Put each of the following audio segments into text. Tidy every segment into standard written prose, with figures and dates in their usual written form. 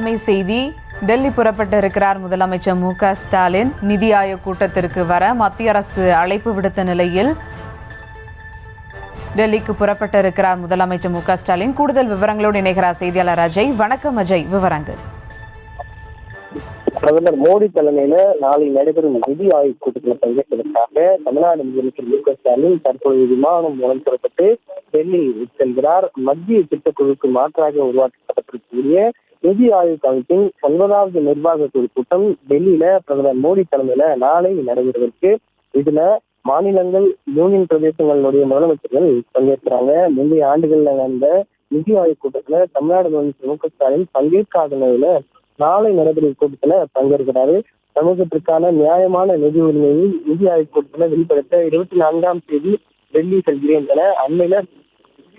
அண்மை செய்தி. டெல்லி புறப்பட்டு இருக்கிறார் முதலமைச்சர் மு.க. ஸ்டாலின். நிதி ஆயோக் கூட்டத்திற்கு வர மத்திய அரசு அழைப்பு விடுத்த நிலையில் டெல்லிக்கு புறப்பட்டு இருக்கிறார் முதலமைச்சர் மு.க. ஸ்டாலின். கூடுதல் விவரங்களோடு இணைகிறார் செய்தியாளர் அஜய். வணக்கம் அஜய், விவரங்கள். பிரதமர் மோடி தலைமையில நாளை நடைபெறும் நிதி ஆயோக் கூட்டத்தில் பங்கேற்பதற்காக தமிழ்நாடு முதலமைச்சர் மு.க. ஸ்டாலின் தற்பொழுது விமானம் மூலம் புறப்பட்டு டெல்லி செல்கிறார். மத்திய திட்டக்குழுக்கு மாற்றாக உருவாக்கப்பட்டிருக்கக்கூடிய நிதி ஆயோக் அமைப்பின் 9வது நிர்வாக குழு கூட்டம் டெல்லியில பிரதமர் மோடி தலைமையில நாளை நடைபெறுவதற்கு இதுல மாநிலங்கள், யூனியன் பிரதேசங்களுடைய முதலமைச்சர்கள் பங்கேற்கிறாங்க. முந்தைய ஆண்டுகள்ல நடந்த நிதி ஆயோக் கூட்டத்துல தமிழ்நாடு முதலமைச்சர் மு.க. ஸ்டாலின் பங்கேற்காத நிலையில நாளை நடைபெறும் கூட்டத்துல பங்கேற்கிறாரு. சமூகத்திற்கான நியாயமான நிதி உரிமையை நிதி ஆயோக் கூட்டத்துல வெளிப்படுத்த 24ஆம் தேதி டெல்லி செல்கிறேன் என அண்மையில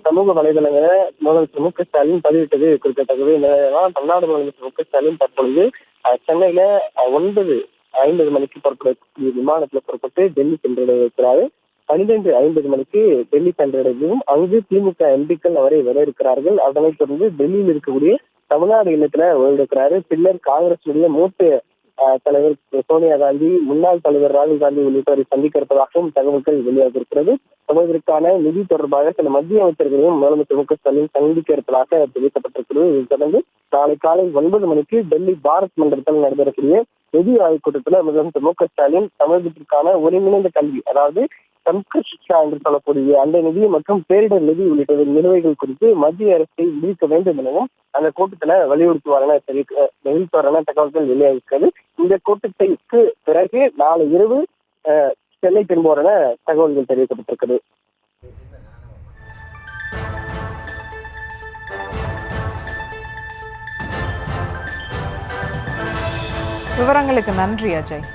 சமூக வலைதளங்களை முதலமைச்சர் மு.க. ஸ்டாலின் பதிவிட்டது குறிப்பிடத்தக்கது. தமிழ்நாடு முதலமைச்சர் மு.க. ஸ்டாலின் தற்பொழுது சென்னையில 9:50 மணிக்கு புறப்படக்கூடிய விமானத்துல புறப்பட்டு டெல்லி சென்றடைகிறாரு. 12:50 மணிக்கு டெல்லி சென்றடையும். அங்கு திமுக எம்பிக்கள் அவரை வர இருக்கிறார்கள். அதனைத் தொடர்ந்து டெல்லியில் இருக்கக்கூடிய தமிழ்நாடு இல்லத்துல ஓய்வெடுக்கிறாரு. பின்னர் காங்கிரசுடைய மூத்த தலைவர் சோனியா காந்தி, முன்னாள் தலைவர் ராகுல் காந்தி உள்ளிட்டோரை சந்திக்க இருப்பதாகவும் தகவல்கள் வெளியாக இருக்கிறது. சமூகத்திற்கான நிதி தொடர்பாக சில மத்திய அமைச்சர்களையும் முதலமைச்சர் மு.க. ஸ்டாலின் சந்திக்க இருப்பதாக தெரிவிக்கப்பட்டிருக்கிறது. இதைத் தொடர்ந்து நாளை காலை 9 மணிக்கு டெல்லி பாரத் மண்டலத்தில் நடைபெறக்கூடிய நிதி ஆயோக் கூட்டத்தில் முதலமைச்சர் மு.க. ஸ்டாலின் சமூகத்திற்கான ஒருங்கிணைந்த கல்வி, அதாவது சம்ஸ்கிருத் சிக்ஷா என்று சொல்லக்கூடிய அந்த நிதி மற்றும் பேரிடர் நிதி உள்ளிட்ட நிலுவைகள் குறித்து மத்திய அரசை விடுவிக்க வேண்டும் எனவும் அந்த கூட்டத்துல வெளியிட்டுவாரான தகவல்கள் வெளியாகிறது. இந்த கூட்டத்திற்கு பிறகு நாளை இரவு சென்னை திரும்புவாரென தகவல்கள் தெரிவிக்கப்பட்டிருக்கிறது. விவரங்களுக்கு நன்றி அஜய்.